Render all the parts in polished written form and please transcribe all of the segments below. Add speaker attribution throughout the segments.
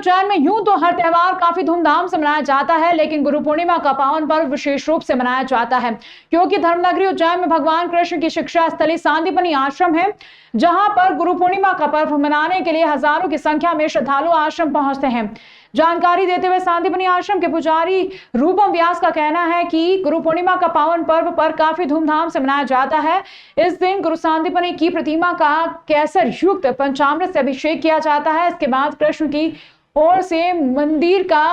Speaker 1: उज्जैन में यूं तो हर त्योहार काफी धूमधाम से मनाया जाता है, लेकिन गुरु पूर्णिमा का पावन पर्व विशेष रूप से मनाया जाता है, क्योंकि धर्मनगरी उज्जैन में भगवान कृष्ण की शिक्षा स्थली सांदीपनि आश्रम है, जहां पर गुरु पूर्णिमा का पर्व मनाने के लिए हजारों की संख्या में श्रद्धालु आश्रम पहुंचते हैं। जानकारी देते हुए सांदीपनि आश्रम के पुजारी रूपम व्यास का कहना है कि गुरु पूर्णिमा का पावन पर्व पर काफी धूमधाम से मनाया जाता है। इस दिन गुरु सांदीपनि की प्रतिमा का केसर युक्त पंचामृत से अभिषेक किया जाता है। इसके बाद कृष्ण की ओर से मंदिर का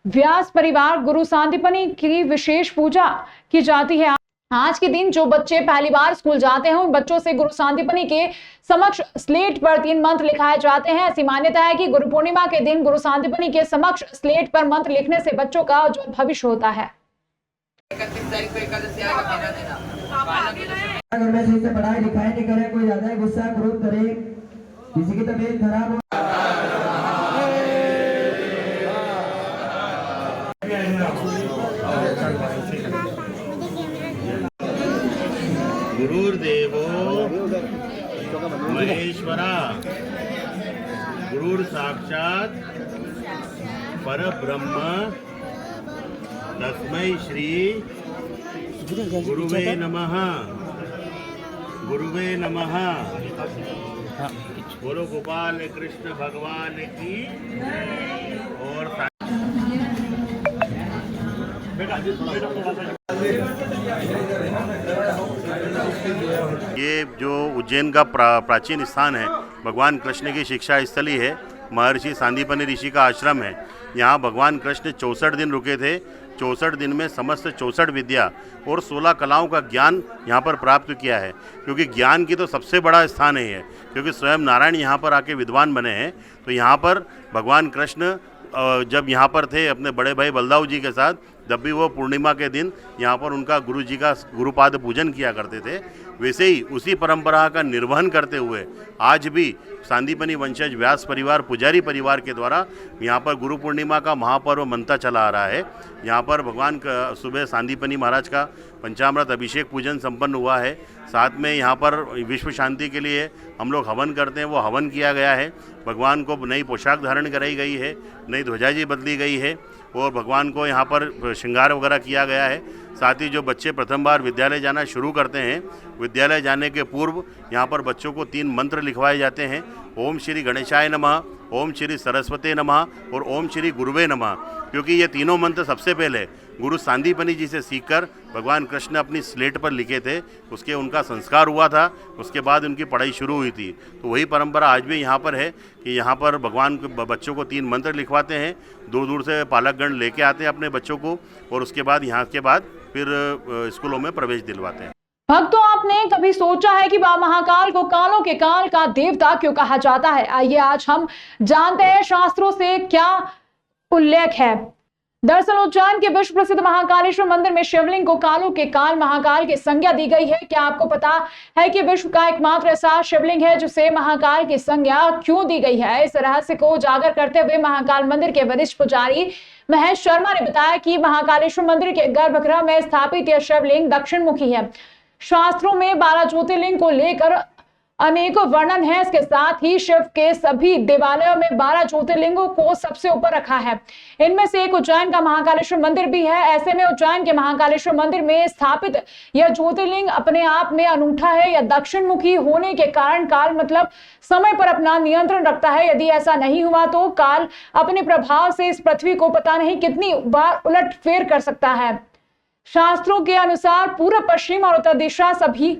Speaker 1: व्यास परिवार गुरु सांदीपनि की विशेष पूजा की जाती है। आज के दिन जो बच्चे पहली बार स्कूल जाते हैं उन बच्चों से गुरु सांदीपनि के समक्ष स्लेट पर 3 मंत्र लिखाए जाते हैं। ऐसी मान्यता है कि गुरु पूर्णिमा के दिन गुरु सांदीपनि के समक्ष स्लेट पर मंत्र लिखने से बच्चों का उज्जवल भविष्य होता है।
Speaker 2: अगर मैं सही से पढ़ाई लिखाई नहीं करे, कोई ज्यादा गुस्सा क्रोध करे, किसी की तबीयत खराब हो,
Speaker 3: गुरुर्देवो महेश्वरा गुरुर साक्षात परब्रह्म तस्मै श्री गुरुवे नमः। गुरुवे नमः। बोलो गोपाल कृष्ण भगवान की। और ये जो उज्जैन का प्राचीन स्थान है, भगवान कृष्ण की शिक्षा स्थली है, महर्षि सांदीपनि ऋषि का आश्रम है। यहाँ भगवान कृष्ण 64 दिन रुके थे। 64 दिन में समस्त 64 विद्या और 16 कलाओं का ज्ञान यहाँ पर प्राप्त किया है, क्योंकि ज्ञान की तो सबसे बड़ा स्थान है ये, क्योंकि स्वयं नारायण यहाँ पर आके विद्वान बने हैं। तो यहाँ पर भगवान कृष्ण जब यहाँ पर थे अपने बड़े भाई बलदाऊ जी के साथ, जब भी वो पूर्णिमा के दिन यहाँ पर उनका गुरु जी का गुरुपाद पूजन किया करते थे, वैसे ही उसी परंपरा का निर्वहन करते हुए आज भी सांदीपनि वंशज व्यास परिवार पुजारी परिवार के द्वारा यहाँ पर गुरु पूर्णिमा का महापर्व मनता चला आ रहा है। यहाँ पर भगवान सुबह सांदीपनि महाराज का पंचामृत अभिषेक पूजन संपन्न हुआ है। साथ में यहाँ पर विश्व शांति के लिए हम लोग हवन करते हैं, वो हवन किया गया है। भगवान को नई पोशाक धारण कराई गई है, नई ध्वजाजी बदली गई है और भगवान को यहाँ पर श्रृंगार वगैरह किया गया है। साथ ही जो बच्चे प्रथम बार विद्यालय जाना शुरू करते हैं, विद्यालय जाने के पूर्व यहाँ पर बच्चों को 3 मंत्र लिखवाए जाते हैं। ओम श्री गणेशाय नमः, ओम श्री सरस्वती नमः और ओम श्री गुरुवे नमः, क्योंकि ये तीनों मंत्र सबसे पहले गुरु सांदीपनि जी से सीखकर भगवान कृष्ण अपनी स्लेट पर लिखे थे। उसके उनका संस्कार हुआ था, उसके बाद उनकी पढ़ाई शुरू हुई थी। तो वही परंपरा आज भी यहाँ पर है कि यहाँ पर भगवान बच्चों को 3 मंत्र लिखवाते हैं। दूर दूर से पालकगण लेके आते हैं अपने बच्चों को और उसके बाद यहाँ के बाद फिर स्कूलों में प्रवेश दिलवाते हैं।
Speaker 1: भक्तों, आपने कभी सोचा है कि बाबा महाकाल को कालों के काल का देवता क्यों कहा जाता है? आइए आज हम जानते हैं शास्त्रों से क्या उल्लेख है। दरअसल उज्जैन के विश्व प्रसिद्ध महाकालेश्वर मंदिर में शिवलिंग को कालों के काल महाकाल की संज्ञा दी गई है। क्या आपको पता है कि विश्व का एकमात्र ऐसा शिवलिंग है जिसे महाकाल की संज्ञा क्यों दी गई है? इस रहस्य को उजागर करते हुए महाकाल मंदिर के वरिष्ठ पुजारी महेश शर्मा ने बताया कि महाकालेश्वर मंदिर के गर्भगृह में स्थापित यह शिवलिंग दक्षिण मुखी है। शास्त्रों में 12 ज्योतिर्लिंग को लेकर अनेकों वर्णन है। इसके साथ ही शिव के सभी देवालयों में 12 ज्योतिर्लिंगों को सबसे ऊपर रखा है। इनमें से एक उज्जैन का महाकालेश्वर मंदिर भी है। ऐसे में उज्जैन के महाकालेश्वर मंदिर में स्थापित यह ज्योतिर्लिंग अपने आप में अनूठा है। यह दक्षिण मुखी होने के कारण काल मतलब समय पर अपना नियंत्रण रखता है। यदि ऐसा नहीं हुआ तो काल अपने प्रभाव से इस पृथ्वी को पता नहीं कितनी बार उलट फेर कर सकता है। शास्त्रों के अनुसार पूर्व, पश्चिम और उत्तर दिशा सभी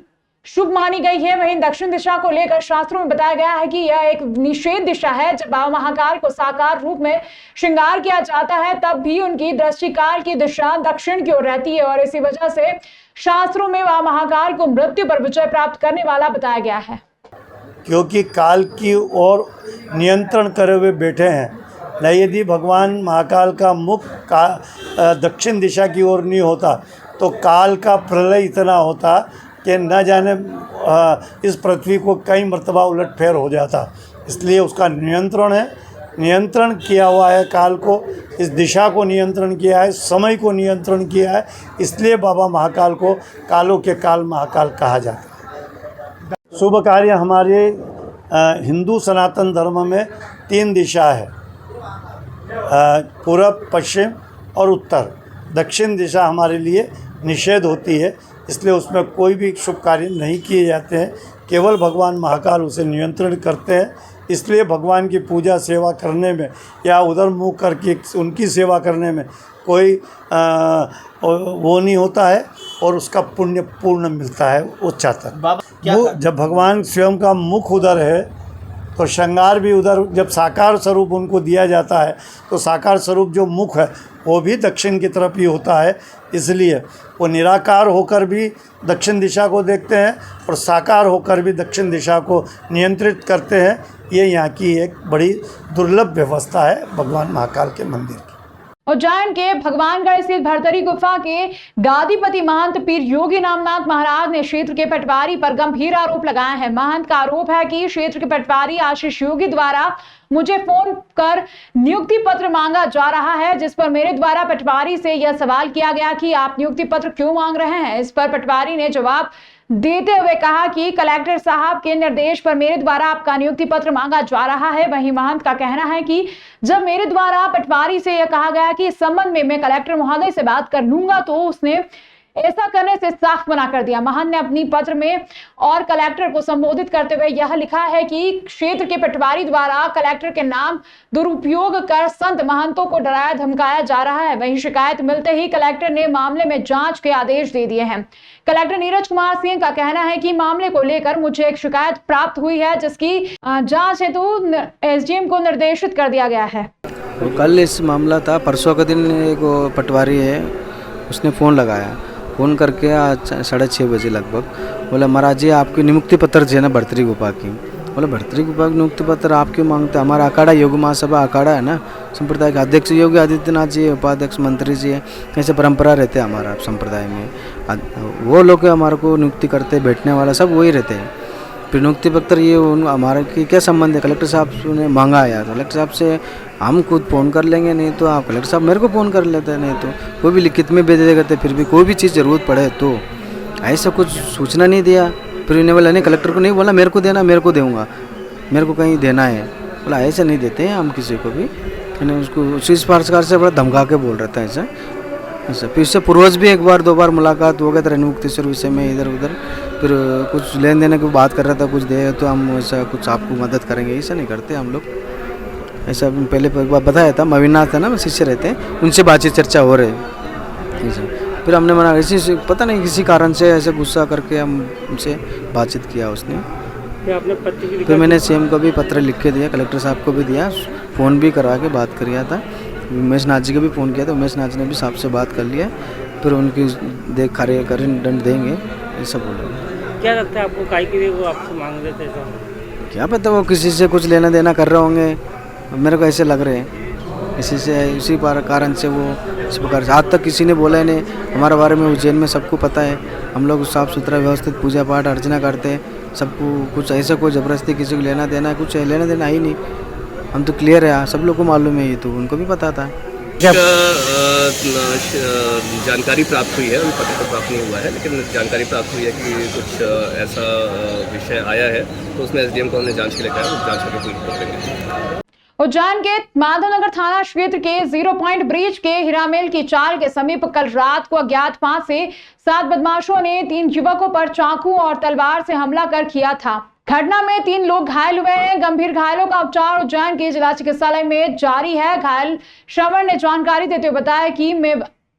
Speaker 1: शुभ मानी गई है। वहीं दक्षिण दिशा को लेकर शास्त्रों में बताया गया है कि यह एक निषेध दिशा है। जब बाबा महाकाल को साकार रूप में श्रृंगार किया जाता है तब भी उनकी दृष्टि काल की दिशा दक्षिण की ओर रहती है और इसी वजह से शास्त्रों में बाबा महाकाल को मृत्यु पर विजय प्राप्त करने वाला बताया गया है।
Speaker 4: क्योंकि काल की ओर नियंत्रण करे हुए बैठे हैं। नहीं, यदि भगवान महाकाल का मुख दक्षिण दिशा की ओर नहीं होता तो काल का प्रलय इतना होता कि न जाने इस पृथ्वी को कई मर्तबा उलटफेर हो जाता। इसलिए उसका नियंत्रण है, नियंत्रण किया हुआ है काल को, इस दिशा को नियंत्रण किया है, समय को नियंत्रण किया है। इसलिए बाबा महाकाल को कालों के काल महाकाल कहा जाता है। शुभ कार्य हमारे हिंदू सनातन धर्म में 3 दिशा है। पूरब, पश्चिम और उत्तर, दक्षिण दिशा हमारे लिए निषेध होती है, इसलिए उसमें कोई भी शुभ कार्य नहीं किए जाते हैं। केवल भगवान महाकाल उसे नियंत्रण करते हैं, इसलिए भगवान की पूजा सेवा करने में या उधर मुँह करके उनकी सेवा करने में कोई वो नहीं होता है और उसका पुण्य पूर्ण मिलता है उच्च तक। वो जब भगवान स्वयं का मुख उधर है तो श्रृंगार भी उधर, जब साकार स्वरूप उनको दिया जाता है तो साकार स्वरूप जो मुख है वो भी दक्षिण की तरफ ही होता है, इसलिए वो निराकार होकर भी दक्षिण दिशा को देखते हैं और साकार होकर भी दक्षिण दिशा को नियंत्रित करते हैं। ये यहाँ की एक बड़ी दुर्लभ व्यवस्था है भगवान महाकाल के मंदिर की।
Speaker 1: उज्जैन के भगवानगढ़ स्थित भरतरी गुफा के गादीपति महंत पीर योगी नामनाथ महाराज ने क्षेत्र के पटवारी पर गंभीर आरोप लगाए हैं। महंत का आरोप है कि क्षेत्र के पटवारी आशीष योगी द्वारा मुझे फोन कर नियुक्ति पत्र मांगा जा रहा है, जिस पर मेरे द्वारा पटवारी से यह सवाल किया गया कि आप नियुक्ति पत्र क्यों मांग रहे हैं। इस पर पटवारी ने जवाब देते हुए कहा कि कलेक्टर साहब के निर्देश पर मेरे द्वारा आपका नियुक्ति पत्र मांगा जा रहा है। वहीं महंत का कहना है कि जब मेरे द्वारा पटवारी से यह कहा गया कि इस संबंध में मैं कलेक्टर महोदय से बात कर लूंगा, तो उसने ऐसा करने से साफ मना कर दिया। महंत ने अपनी पत्र में और कलेक्टर को संबोधित करते हुए यह लिखा है कि क्षेत्र के पटवारी द्वारा कलेक्टर के नाम दुरुपयोग कर संत महंतों को डराया धमकाया जा रहा है। वहीं शिकायत मिलते ही कलेक्टर ने मामले में जांच के आदेश दे दिए हैं। कलेक्टर नीरज कुमार सिंह का कहना है कि मामले को लेकर मुझे एक शिकायत प्राप्त हुई है, जिसकी जांच हेतु एसडीएम को निर्देशित कर दिया गया है।
Speaker 5: तो कल इस मामला था, परसों का दिन एक पटवारी है, उसने फ़ोन लगाया, फ़ोन करके आज 6:30 बजे लगभग बोला महाराज जी आपकी नियुक्ति पत्र जो है ना भरतरी गुफा की। बोला भरतरी गुफा की नियुक्ति पत्र आप क्यों मांगते हैं? हमारा अखाड़ा योग महासभा अखाड़ा है ना, संप्रदाय के अध्यक्ष योगी आदित्यनाथ जी, उपाध्यक्ष मंत्री जी है, ऐसे परंपरा रहते हैं हमारा संप्रदाय में। वो लोग हमारे को नियुक्ति करते, बैठने वाला सब वही रहते हैं। फिर नियुक्ति पत्र ये हमारे की क्या संबंध है? कलेक्टर साहब ने मांगा है यार, कलेक्टर साहब से हम खुद फ़ोन कर लेंगे, नहीं तो आप कलेक्टर साहब मेरे को फ़ोन कर लेते हैं, नहीं तो कोई भी लिखित में भेज देगा। फिर भी कोई भी चीज़ ज़रूरत पड़े तो ऐसा कुछ सूचना नहीं दिया। फिर इन्हें बोला नहीं, कलेक्टर को नहीं बोला मेरे को देना, मेरे को दूँगा, मेरे को कहीं देना है। बोला ऐसा नहीं देते हैं हम किसी को भी, उसको उसी प्रकार से बड़ा धमका के बोल रहता है ऐसा। फिर इससे पूर्वज भी एक बार 2 बार मुलाकात हो गया था नियुक्तेश्वर विषय में, इधर उधर फिर कुछ लेन देने की बात कर रहा था, कुछ दे तो हम ऐसा कुछ आपको मदद करेंगे, ऐसा नहीं करते हम लोग। ऐसा पहले बताया था, मविनाथ है ना शिष्य रहते हैं, उनसे बातचीत चर्चा हो रही ऐसा। फिर हमने मना, इसी पता नहीं किसी कारण से ऐसे गुस्सा करके हम उनसे बातचीत किया उसने। फिर मैंने सीएम को भी पत्र लिख के दिया, कलेक्टर साहब को भी दिया, फ़ोन भी करवा के बात किया था, उमेश नाथ जी को भी फ़ोन किया था, उमेश नाथ जी ने भी साहब से बात कर लिया। फिर उनकी देख कार्य करें दंड देंगे ऐसा बोल रहे हैं।
Speaker 6: क्या लगता है आपको काहे के लिए वो आपसे मांग रहे थे?
Speaker 5: क्या पता वो किसी से कुछ लेना देना कर रहे होंगे, मेरे को ऐसे लग रहे हैं इसी से, इसी कारण से वो इस प्रकार से। आज तक किसी ने बोला ही नहीं हमारे बारे में। उज्जैन में सबको पता है, हम लोग साफ़ सुथरा व्यवस्थित पूजा पाठ अर्चना करते हैं, सबको कुछ ऐसा कोई ज़बरदस्ती किसी को लेना देना कुछ लेना देना ही नहीं, हम तो क्लियर है, सब लोग को मालूम है, ये तो उनको भी पता था।
Speaker 7: जानकारी प्राप्त हुई है, अभी पता तो प्राप्त नहीं हुआ है, लेकिन जानकारी प्राप्त हुई है कि कुछ ऐसा विषय आया है, तो उसमें एसडीएम को हमने जांच के लिए कहा, तो जांच करके पूरी करेंगे।
Speaker 1: उज्जैन के माधवनगर थाना क्षेत्र के 0 पॉइंट ब्रिज के हीरामेल की चाल के समीप कल रात को अज्ञात 5 से 7 बदमाशों ने 3 युवकों पर चाकू और तलवार से हमला कर किया था। घटना में 3 लोग घायल हुए हैं। गंभीर घायलों का उपचार उज्जैन के जिला चिकित्सालय में जारी है। घायल श्रवण ने जानकारी देते हुए बताया कि मैं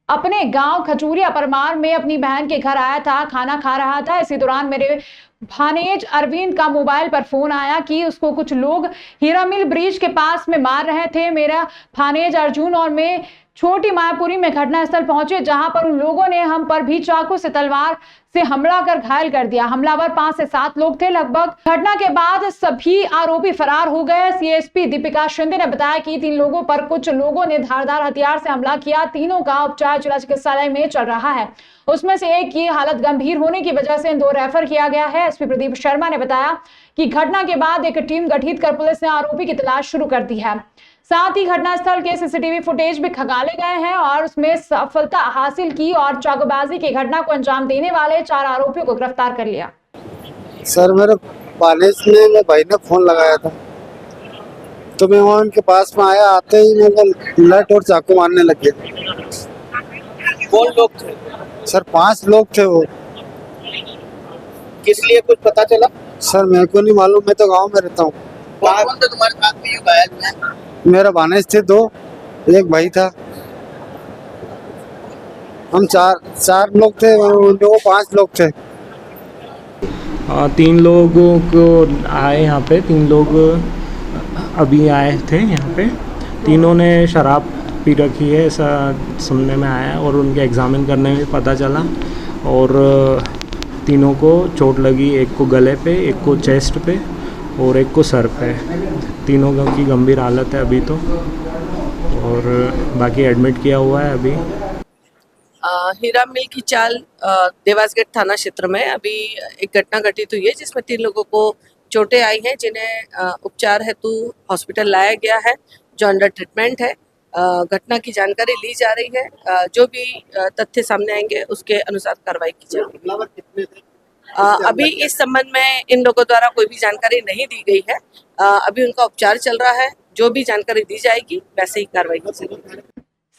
Speaker 1: अपने गांव खचूरिया परमार में अपनी बहन के घर आया था, खाना खा रहा था। इसी दौरान मेरे भानेज अरविंद का मोबाइल पर फोन आया कि उसको कुछ लोग हीरामिल ब्रिज के पास में मार रहे थे। मेरा भानेज अर्जुन और मैं छोटी मायापुरी में घटनास्थल पहुंचे, जहां पर उन लोगों ने हम पर भी चाकू से तलवार से हमला कर घायल कर दिया। हमलावर 5 से 7 लोग थे। लगभग घटना के बाद सभी आरोपी फरार हो गए। सीएसपी दीपिका शिंदे ने बताया कि 3 लोगों पर कुछ लोगों ने धारदार हथियार से हमला किया। तीनों का उपचार जिला चिकित्सालय में चल रहा है। उसमें से एक की हालत गंभीर होने की वजह से 2 रेफर किया गया है। एसपी प्रदीप शर्मा ने बताया कि घटना के बाद एक टीम गठित कर पुलिस ने आरोपी की तलाश शुरू कर दी है। साथ ही घटनास्थल के सीसीटीवी फुटेज भी खंगाले गए हैं और उसमें सफलता हासिल की और चाकूबाजी की घटना को अंजाम देने वाले 4 आरोपियों को गिरफ्तार कर लिया।
Speaker 8: सर मेरे कॉलेज में मेरे भाई ने फोन लगाया था तो मैं वहाँ उनके पास में आया, आते ही मेरे को लट और चाकू मारने लग गए।
Speaker 9: कौन लोग थे?
Speaker 8: सर 5 लोग थे वो।
Speaker 9: किस लिए कुछ पता चला?
Speaker 8: सर मेरे को नहीं मालूम, मैं तो गांव में रहता हूँ।
Speaker 9: कौन कौन थे तुम्हारे साथ में ये घायल में?
Speaker 8: मेरा भानेज थे 2, एक भाई था। हम चार लोग थे, वो 5 लोग थे।
Speaker 6: 3 लोगों को आए यहाँ पे, 3 लोग अभी आए थे यहाँ पे। तीनों ने शराब पी रखी है ऐसा सुनने में आया और उनके एग्ज़ामिन करने में पता चला। और तीनों को चोट लगी, एक को गले पे, एक को चेस्ट पे और एक को सर पे। तीनों की गंभीर हालत है अभी तो, और बाकी एडमिट किया हुआ है अभी।
Speaker 10: हीरा मिल की चाल देवासगढ़ थाना क्षेत्र में अभी एक घटना घटित हुई है जिसमें 3 लोगों को चोटें आई हैं, जिन्हें उपचार हेतु हॉस्पिटल लाया गया है, जो अंडर ट्रीटमेंट है। घटना की जानकारी ली जा रही है। जो भी तथ्य सामने आएंगे उसके अनुसार कार्रवाई की जाएगी। अभी इस संबंध में इन लोगों द्वारा कोई भी जानकारी नहीं दी गई है। अभी उनका उपचार चल रहा है। जो भी जानकारी दी जाएगी वैसे ही कार्रवाई की जाएगी।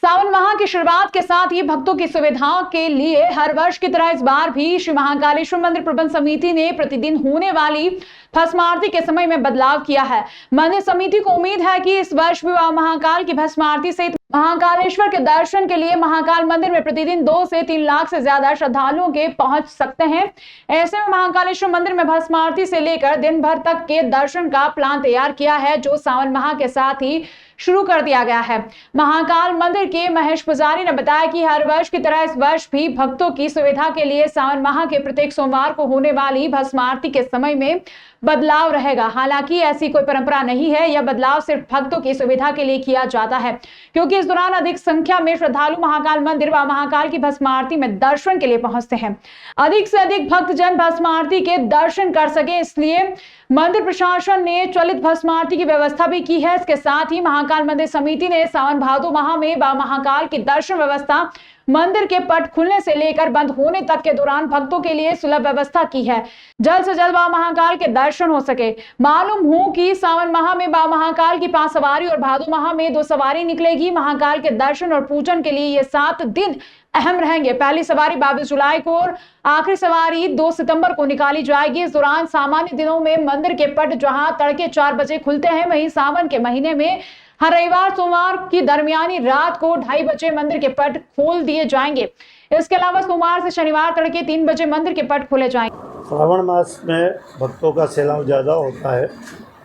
Speaker 1: सावन माह की शुरुआत के साथ ही भक्तों की सुविधा के लिए हर वर्ष की तरह इस बार भी श्री महाकालेश्वर मंदिर प्रबंध समिति ने प्रतिदिन होने वाली भस्म आरती के समय में बदलाव किया है। मंदिर समिति को उम्मीद है कि इस वर्ष भी महाकाल की भस्म आरती सहित महाकालेश्वर के दर्शन के लिए महाकाल मंदिर में प्रतिदिन 2 से 3 लाख से ज्यादा श्रद्धालुओं के पहुंच सकते हैं। ऐसे में महाकालेश्वर मंदिर में भस्म आरती से लेकर दिन भर तक के दर्शन का प्लान तैयार किया है, जो सावन माह के साथ ही शुरू कर दिया गया है। महाकाल मंदिर के महेश पुजारी ने बताया कि हर वर्ष की तरह इस वर्ष भी भक्तों की सुविधा के लिए सावन माह के प्रत्येक सोमवार को होने वाली भस्म आरती के समय में बदलाव रहेगा। हालांकि ऐसी कोई परंपरा नहीं है, यह बदलाव सिर्फ भक्तों की सुविधा के लिए किया जाता है, क्योंकि इस दौरान अधिक संख्या में श्रद्धालु महाकाल मंदिर व महाकाल की भस्म आरती में दर्शन के लिए पहुंचते हैं। अधिक से अधिक भक्तजन भस्म आरती के दर्शन कर सके, इसलिए मंदिर प्रशासन ने चलित भस्म आरती की व्यवस्था भी की है। इसके साथ ही महाकाल मंदिर समिति ने सावन भादो माह में महाकाल की दर्शन व्यवस्था मंदिर के पट खुलने से लेकर बंद होने तक के दौरान भक्तों के लिए सुलभ व्यवस्था की है, जल्द से जल्द महाकाल के दर्शन हो सके। मालूम हो कि सावन माह में महाकाल की 5 सवारी और भादो माह में 2 सवारी निकलेगी। महाकाल के दर्शन और पूजन के लिए ये 7 दिन अहम रहेंगे। पहली सवारी 22 जुलाई को और आखिरी सवारी 2 सितंबर को निकाली जाएगी। इस दौरान सामान्य दिनों में मंदिर के पट जहां तड़के 4 बजे खुलते हैं, वहीं सावन के महीने में हर रविवार सोमवार की दरमियानी रात को 2:30 बजे मंदिर के पट खोल दिए जाएंगे। इसके अलावा सोमवार से शनिवार तड़के 3 बजे मंदिर के पट खोले जाएंगे।
Speaker 4: श्रावण मास में भक्तों का सैलाव ज़्यादा होता है,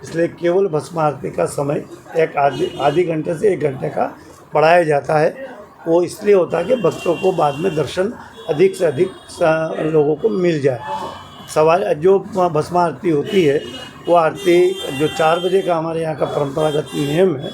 Speaker 4: इसलिए केवल भस्म आरती का समय एक आधी घंटे से 1 घंटे का बढ़ाया जाता है। वो इसलिए होता है कि भक्तों को बाद में दर्शन अधिक से अधिक लोगों को मिल जाए। सवाल जो भस्म आरती होती है, वो आरती जो 4 बजे का हमारे यहाँ का परंपरागत नियम है,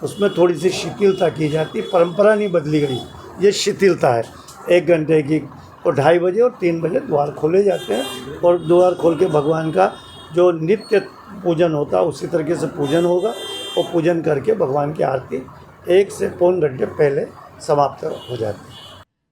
Speaker 4: उसमें थोड़ी सी शिथिलता की जाती है। परंपरा नहीं बदली गई, ये शिथिलता है 1 घंटे की। और 2:30 बजे और 3 बजे द्वार खोले जाते हैं और द्वार खोल के भगवान का जो नित्य पूजन होता है उसी तरीके से पूजन होगा। और पूजन करके भगवान की आरती 1 से पौन घंटे पहले समाप्त हो जाती है।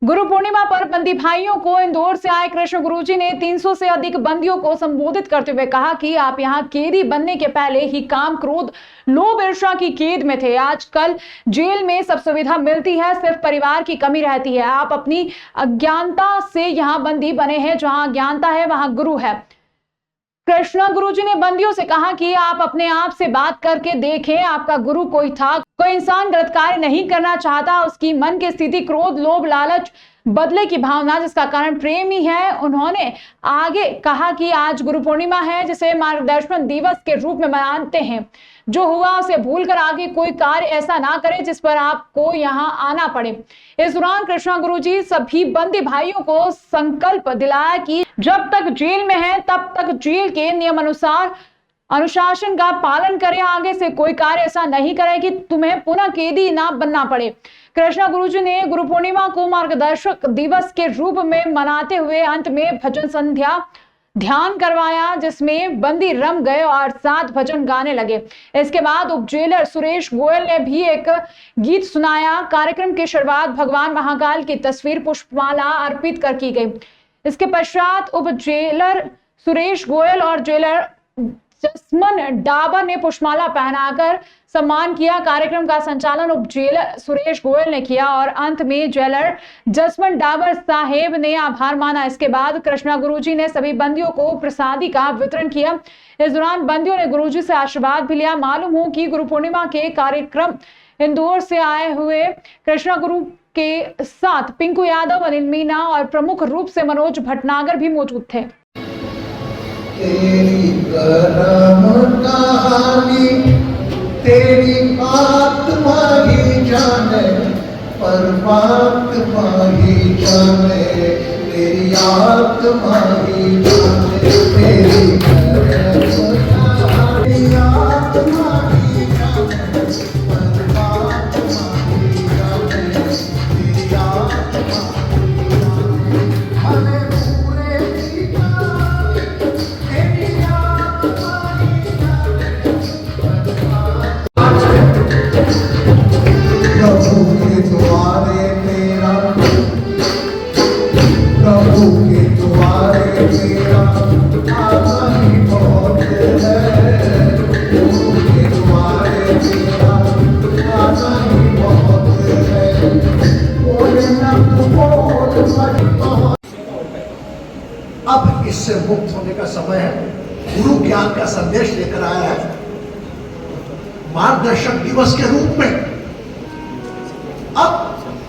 Speaker 1: गुरु पूर्णिमा पर बंदी भाइयों को इंदौर से आए कृष्ण गुरुजी ने 300 से अधिक बंदियों को संबोधित करते हुए कहा कि आप यहाँ कैदी बनने के पहले ही काम, क्रोध, लोभ, ईर्ष्या की कैद में थे। आजकल जेल में सब सुविधा मिलती है, सिर्फ परिवार की कमी रहती है। आप अपनी अज्ञानता से यहाँ बंदी बने हैं। जहाँ अज्ञानता है वहां गुरु है। कृष्णा गुरुजी ने बंदियों से कहा कि आप अपने आप से बात करके देखें, आपका गुरु कोई था। कोई इंसान गलत कार्य नहीं करना चाहता, उसकी मन की स्थिति क्रोध, लोभ, लालच, बदले की भावना, जिसका कारण प्रेम ही है। उन्होंने आगे कहा कि आज गुरु पूर्णिमा है, जिसे मार्गदर्शन दिवस के रूप में मनाते हैं। जो हुआ उसे भूलकर आगे कोई कार्य ऐसा ना करे जिस पर आपको यहाँ आना पड़े। इस दौरान कृष्णा गुरुजी सभी बंदी भाइयों को संकल्प दिलाया कि जब तक जेल में है तब तक जेल के नियम अनुसार अनुशासन का पालन करें। आगे से कोई कार्य ऐसा नहीं करे कि तुम्हें पुनः कैदी ना बनना पड़े। कृष्णा गुरुजी ने गुरु पूर्णिमा को मार्गदर्शक दिवस के रूप में मनाते हुए अंत में भजन संध्या ध्यान करवाया, जिसमें बंदी रम गए और 7 भजन गाने लगे। इसके बाद उप जेलर सुरेश गोयल ने भी एक गीत सुनाया। कार्यक्रम की शुरुआत भगवान महाकाल की तस्वीर पुष्पमाला अर्पित कर की गई। इसके पश्चात उप जेलर सुरेश गोयल और जेलर जसमन डाबर ने पुष्पमाला पहनाकर सम्मान किया। कार्यक्रम का संचालन उप जेलर सुरेश गोयल ने किया और अंत में जेलर जसमन डाबर साहेब ने आभार माना। इसके बाद कृष्णा गुरुजी ने सभी बंदियों को प्रसादी का वितरण किया। इस दौरान बंदियों ने गुरुजी से आशीर्वाद भी लिया। मालूम हो कि गुरु पूर्णिमा के कार्यक्रम इंदौर से आए हुए कृष्णा गुरु के साथ पिंकू यादव, अनिल मीना और प्रमुख रूप से मनोज भटनागर भी मौजूद थे।
Speaker 11: तेरी करम कहानी तेरी आत्मा ही जाने, परमात्मा ही जाने, तेरी आत्मा ही जाने, तेरी करम कहानी आत्मा ही जाने, परमात्मा ही जाने, तेरी आत्मा ही जाने, हमें पूरे की प्रभु के द्वारे मेरा, प्रभु के द्वारे मेरा आना ही बहुत है, प्रभु के द्वारे मेरा आना ही बहुत है, बोले ना तू बोल मत। अब इससे मुक्त होने का समय है। गुरु ज्ञान का संदेश लेकर आया है मार्गदर्शक दिवस के रूप में। अब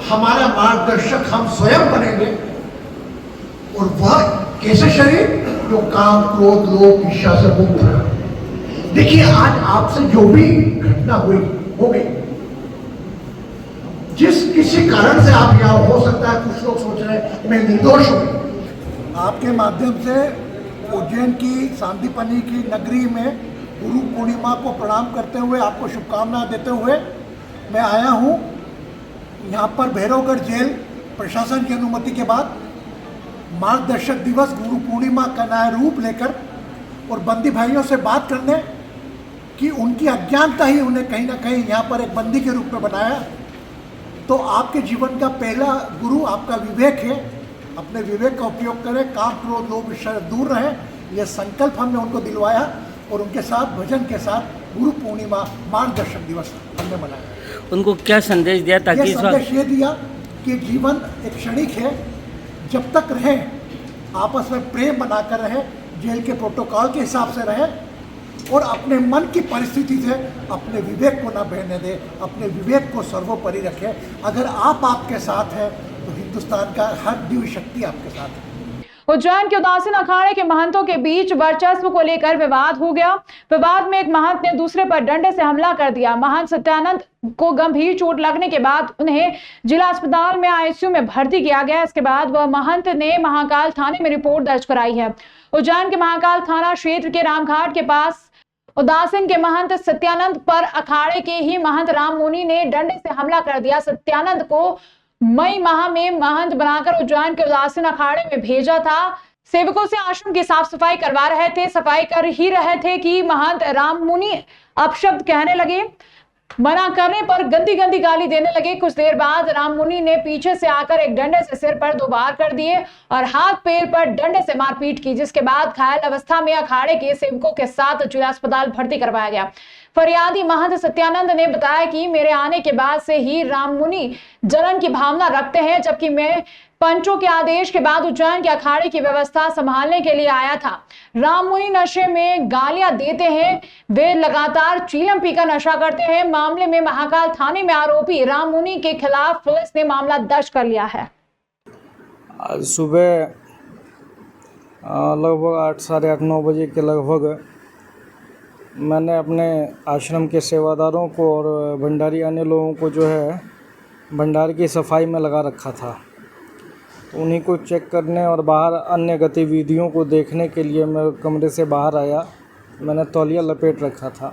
Speaker 11: हमारा मार्गदर्शक हम स्वयं बनेंगे, और वह कैसे शरीर जो काम क्रोध लोभ ईर्ष्या से मुक्त है। देखिए आज आपसे जो भी घटना हुई हो गई, जिस किसी कारण से आप यहाँ हो सकता है कुछ लोग सोच रहे हैं मैं निर्दोष हूं, आपके माध्यम से उज्जैन की सांदीपनि की नगरी में गुरु पूर्णिमा को प्रणाम करते हुए आपको शुभकामनाएं देते हुए मैं आया हूं। यहाँ पर भैरवगढ़ जेल प्रशासन की अनुमति के बाद मार्गदर्शक दिवस गुरु पूर्णिमा का नया रूप लेकर और बंदी भाइयों से बात करने कि उनकी अज्ञानता ही उन्हें कहीं ना कहीं यहाँ पर एक बंदी के रूप में बनाया। तो आपके जीवन का पहला गुरु आपका विवेक है। अपने विवेक का उपयोग करें, काम क्रोध लोभ ईर्ष्या दूर रहे, यह संकल्प हमने उनको दिलवाया और उनके साथ भजन के साथ गुरु पूर्णिमा मार्गदर्शक दिवस हमने मनाया।
Speaker 12: उनको क्या संदेश दिया ताकि
Speaker 11: ये संदेश ये दिया कि जीवन एक क्षणिक है, जब तक रहे आपस में प्रेम बनाकर रहे, जेल के प्रोटोकॉल के हिसाब से रहे और अपने मन की परिस्थिति से अपने विवेक को ना बहने दे, अपने विवेक को सर्वोपरि रखे। अगर आप आपके साथ हैं तो हिंदुस्तान का हर दिव्य शक्ति आपके साथ है।
Speaker 1: उज्जैन के उदासीन अखाड़े के महंतों के बीच वर्चस्व को लेकर विवाद हो गया। विवाद में एक महंत ने दूसरे पर डंडे से हमला कर दिया। महंत सत्यानंद को गंभीर चोट लगने के बाद उन्हें जिला अस्पताल में आईसीयू में भर्ती किया गया। इसके बाद वह महंत ने महाकाल थाने में रिपोर्ट दर्ज कराई है। उज्जैन के महाकाल थाना क्षेत्र के रामघाट के पास उदासीन के महंत सत्यानंद पर अखाड़े के ही महंत राम मुनि ने डंडे से हमला कर दिया। सत्यानंद को मई माह में महंत बनाकर उज्जैन के उदासीन अखाड़े में भेजा था। सेवकों से आश्रम की साफ सफाई करवा रहे थे। सफाई कर ही रहे थे कि महंत राम मुनि अपशब्द कहने लगे। मना करने पर गंदी गंदी गाली देने लगे। कुछ देर बाद राम मुनि ने पीछे से आकर एक डंडे से सिर पर 2 वार कर दिए और हाथ पैर पर डंडे से मारपीट की, जिसके बाद घायल अवस्था में अखाड़े के सेवकों के साथ जिला अस्पताल भर्ती करवाया गया। फरियादी महंत सत्यानंद ने बताया कि मेरे आने के बाद से ही राम मुनि जलन की भावना रखते हैं, जबकि मैं पंचों के आदेश के बाद उज्जैन के अखाड़े की व्यवस्था संभालने के लिए आया था। राम मुनि नशे में गालियां देते हैं। वे लगातार चीलम पीकर नशा करते हैं। मामले में महाकाल थाने में आरोपी राम मुनि के खिलाफ पुलिस ने मामला दर्ज कर लिया है।
Speaker 5: आज सुबह लगभग 8, साढ़े 8, 9 बजे के लगभग मैंने अपने आश्रम के सेवादारों को और भंडारी आने लोगों को जो है भंडार की सफाई में लगा रखा था। तो उन्हीं को चेक करने और बाहर अन्य गतिविधियों को देखने के लिए मैं कमरे से बाहर आया। मैंने तौलिया लपेट रखा था।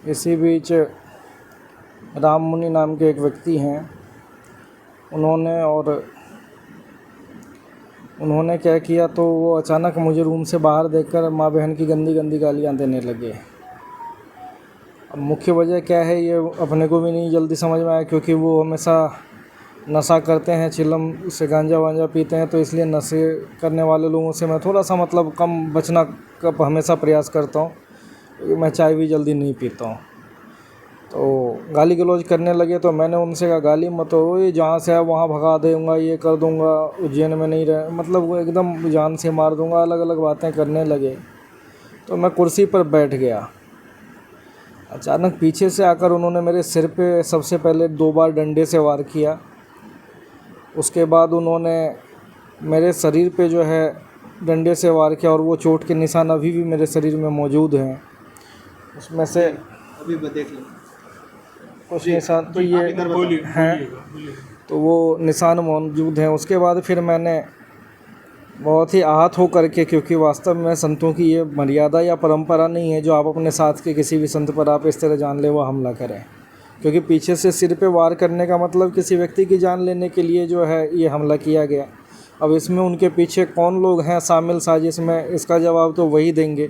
Speaker 5: इसी बीच राम मुनि नाम के एक व्यक्ति हैं, उन्होंने क्या किया, तो वो अचानक मुझे रूम से बाहर देखकर माँ बहन की गंदी गंदी गालियाँ देने लगे। अब मुख्य वजह क्या है ये अपने को भी नहीं जल्दी समझ में आया, क्योंकि वो हमेशा नशा करते हैं, चिलम से गांजा वांजा पीते हैं, तो इसलिए नशे करने वाले लोगों से मैं थोड़ा सा मतलब कम बचना का हमेशा प्रयास करता हूँ। मैं चाय भी जल्दी नहीं पीता हूँ। तो गाली गलौज करने लगे तो मैंने उनसे कहा गाली मत हो, ये जहाँ से है वहाँ भगा दूँगा, ये कर दूँगा, उज्जैन में नहीं रहे, मतलब वो एकदम जान से मार दूँगा, अलग अलग बातें करने लगे। तो मैं कुर्सी पर बैठ गया। अचानक पीछे से आकर उन्होंने मेरे सिर पे सबसे पहले 2 बार डंडे से वार किया। उसके बाद उन्होंने मेरे शरीर पे जो है डंडे से वार किया और वो चोट के निशान अभी भी मेरे शरीर में मौजूद हैं। उसमें से
Speaker 8: अभी देख लो
Speaker 5: कुछ निशान तो ये हैं, तो वो निशान मौजूद हैं। उसके बाद फिर मैंने बहुत ही आहत हो करके, क्योंकि वास्तव में संतों की ये मर्यादा या परंपरा नहीं है जो आप अपने साथ के किसी भी संत पर आप इस तरह जानलेवा हमला करें, क्योंकि पीछे से सिर पे वार करने का मतलब किसी व्यक्ति की जान लेने के लिए जो है ये हमला किया गया। अब इसमें उनके पीछे कौन लोग हैं शामिल साजिश में, इसका जवाब तो वही देंगे।